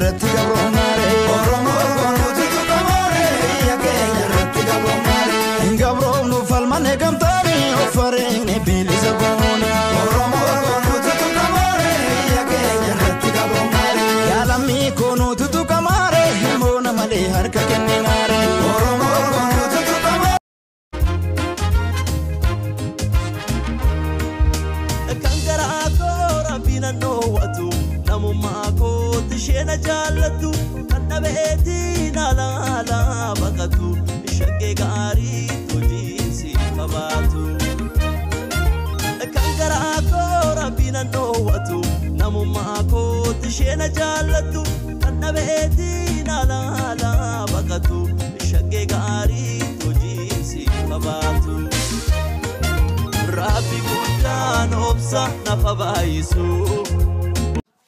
rati gabromare Oromo kono tutu kamare ya Kenya rati gabromare Gabromu falmane gamtari ofare ne biliza gona Oromo kono tutu kamare ya Kenya rati gabromare ya lammi kono tutu kamare mona male harka kenninare Oromo kono tutu kamare Kangara ko rabina no watu namumako tishena jalatu kanabeti nala bakatu shage gari tujisi kabatu Kangara ko rabina no watu namumako tishena jalatu kanabeti nala bakatu shage gari tujisi kabatu Rabbi kudan obsa nafabaisu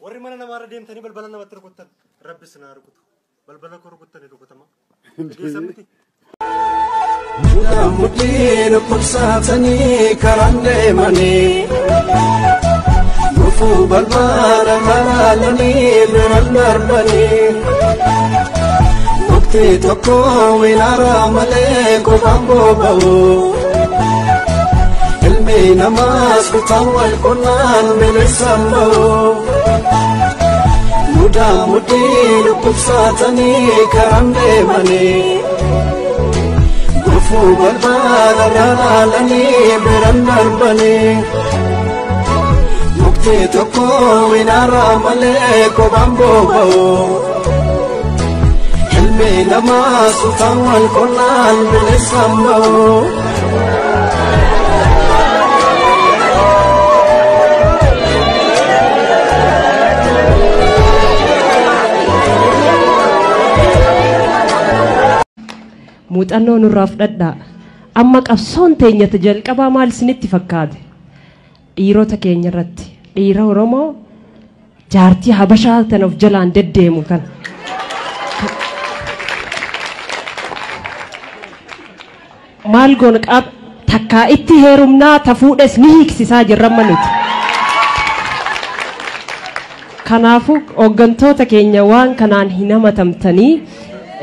warri mana nama radem tani balbala nama terkutan Rabbi senarukutu balbala korukutan itu kutama samiti mudir kursatani karande mani gufu balbala malani barbani mukti tokko winara male ko bambo bawo ilmi namas kutawal Quran bilisambo muda mudir kursatani karande mani gufu balbala malani barbani mukti tokko winara male ko bambo bawo ilmi namas kutawal Quran bilisambo muuxannoo nurraaf dhadhaa amma qabsoon teenyata jalqabaa maal isinitti fakkaate dhiirota keenya irratti dhiira Oromoo jaartii habashaa tan of jalaan deddeemu kan maal goon qab takkaa itti heerumnaa tafuudhes ni hiiksisaa jirramma nuti kanaafuu hooggantoota keenya waan kanaan hin hamatamtanii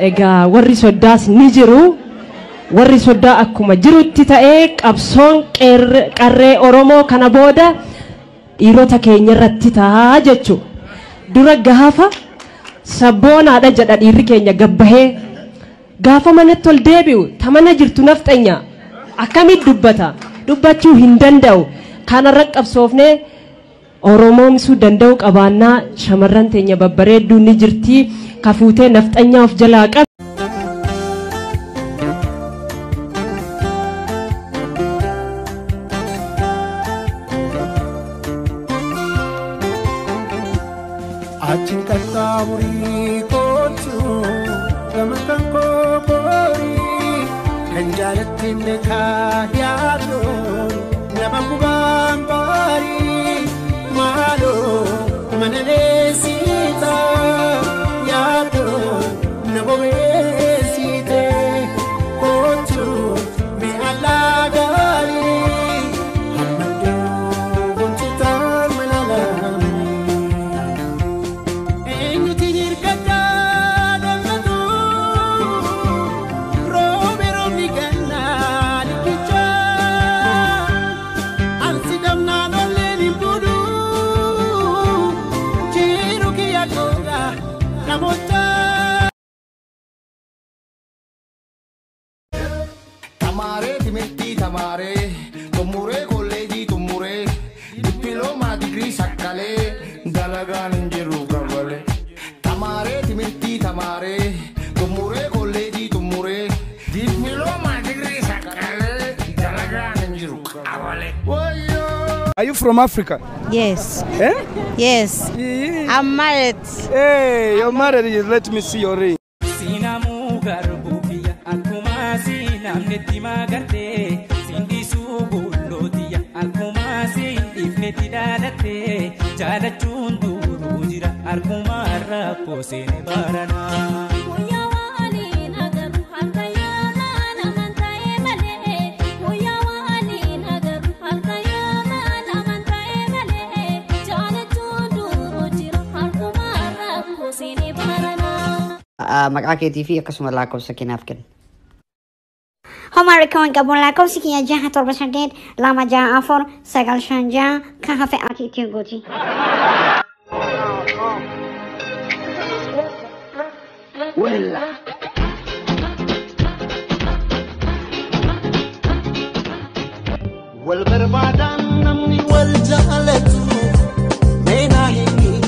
egaa warri soddaas ni jiru warri soddaa akkuma jirutti ta'ee qabsoon qarree Oromoo kana booda dhiirota keenya irratti ta'a jechu dura gaafa sabboonaadha jedha dhiirri keenya gabbahee gaafa manatti ol deebi'u tamana jirtu nafxanya akkamitti dubbachuu hin danda'u kanarra qabsoofnee Oromoomsuu danda'u qabaannaa shamarran teenya babbareedduu ni jirti kafuutee nafxanya of jalaa qab Achin katamuri kotu kamakan kokori kanjalatti mekayado nabangubambari malo manelesita yado nabowesite kotu me alagari hamado gonchitar manalami Tamare dimetti tamare tumure collegi tumure diploma degree sakkale dalagan jiru gabale tamare dimetti tamare tumure collegi tumure diploma degree sakkale dalagan jiru gabale. Are you from Africa? Yes. Eh? Yes. I'm married. Hey, you're married. Let me see your ring. Sinamu garbubiya akuma sinamnetti magarte sindisu bullotiya akuma sindifnetti dadate jalachun duru jira akuma rakko sene barana Sini maqaa keetii fi akkasuma lakkoofsa keenyaaf kenna. Homari kawan gabon lakkoofsi kiyya jaha torba saddeet lama jaha afur sagal shan jaha kan hafe ati ittiin gooti. والبربادان نمني والجالتو ميناهي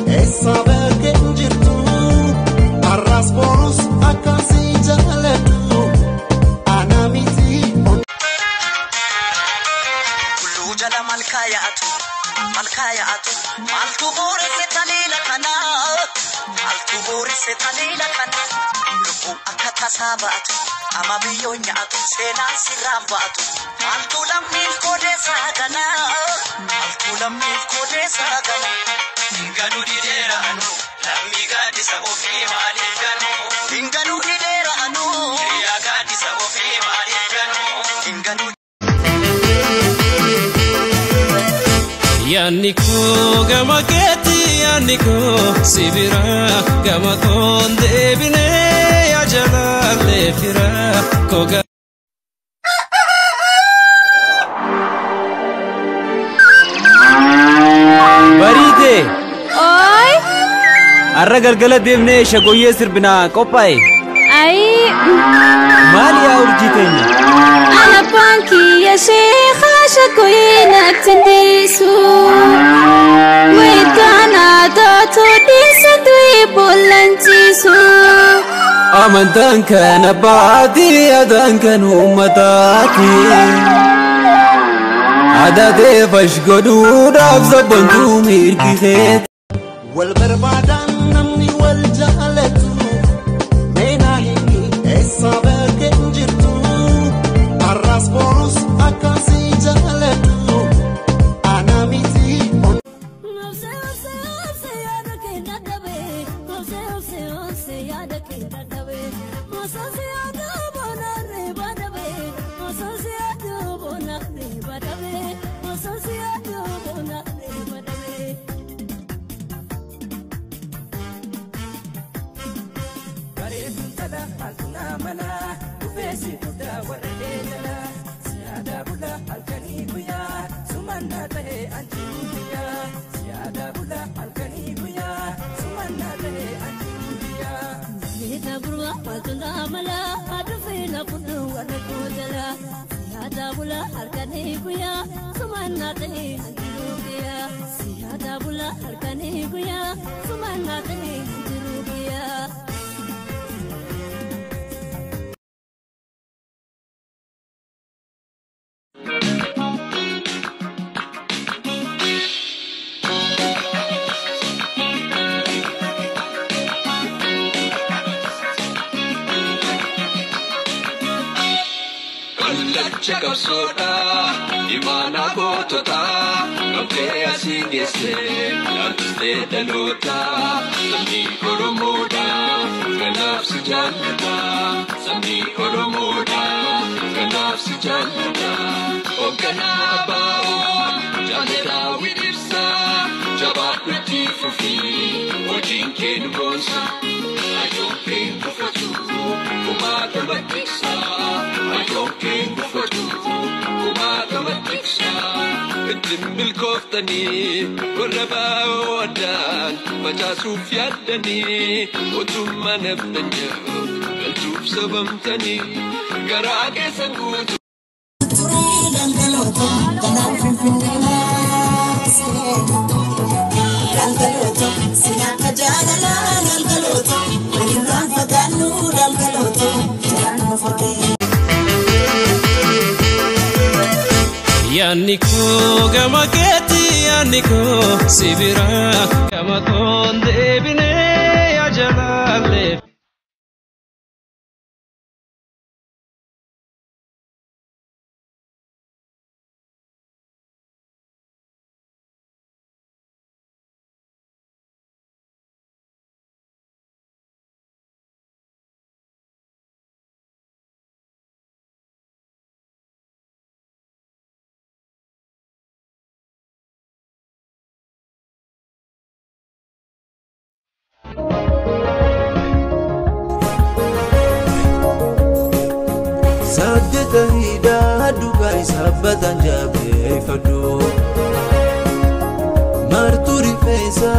السابق انجرتو الراس بوروس اكاسي جالتو انا ميتي كلو جلا مالكاياتو مالتو بورس تليلا كنا مالتو بورس تليلا كنا لبو اكتا ساباتو اما بيو نياتو سينا سيرامباتو مالتو لمين كودي ساغنا inganu didera anu lammi gadi sa ofi mali ganu inganu didera anu ya gadi sa ofi mali ganu inganu Yannico gama keti yannico sibira gama konde bine ya jalale fira koga Barite Oi Arra galgala deemne shagoyye sirbina qophaa'e Ai Maali yaa urjitenya Ana panki ya sheekha shagoyye naktindisu Waytana dootu dhiisa du'i bollanchiisu Amantaan kan abbaati adaan kan uummataati Adate fashgoduudhaaf sabbantuu mirgiteet والبربادان نمني والجالتو ميناهي السابق انجرتو الراس بوروس اكاسي جالتو انا ميتي Check up soda, Imana Botota, Gopea Sigese, Lante de Lota, Sami Koromoda, Ganaf Sijanada, Sami Koromoda, Ganaf Sijanada, Oganabao, Janeta Widipsa, Jabak Riti Fufi, Ojin Ken Bonsa, I don't pay for two, Umata Batisa, I don't pay for two, Umata Batisa, Dim Milkoftani, Uraba Odan, Majasuf Yadani, Otuman Ebnanya, Beltuf Sabamtani, Garage Sangutu. Yannico gama keti yannico sibira gama konde bine ya jalale saddeta hidhaa dhugaa isabbatan jabeeffadhu martuu rifeensa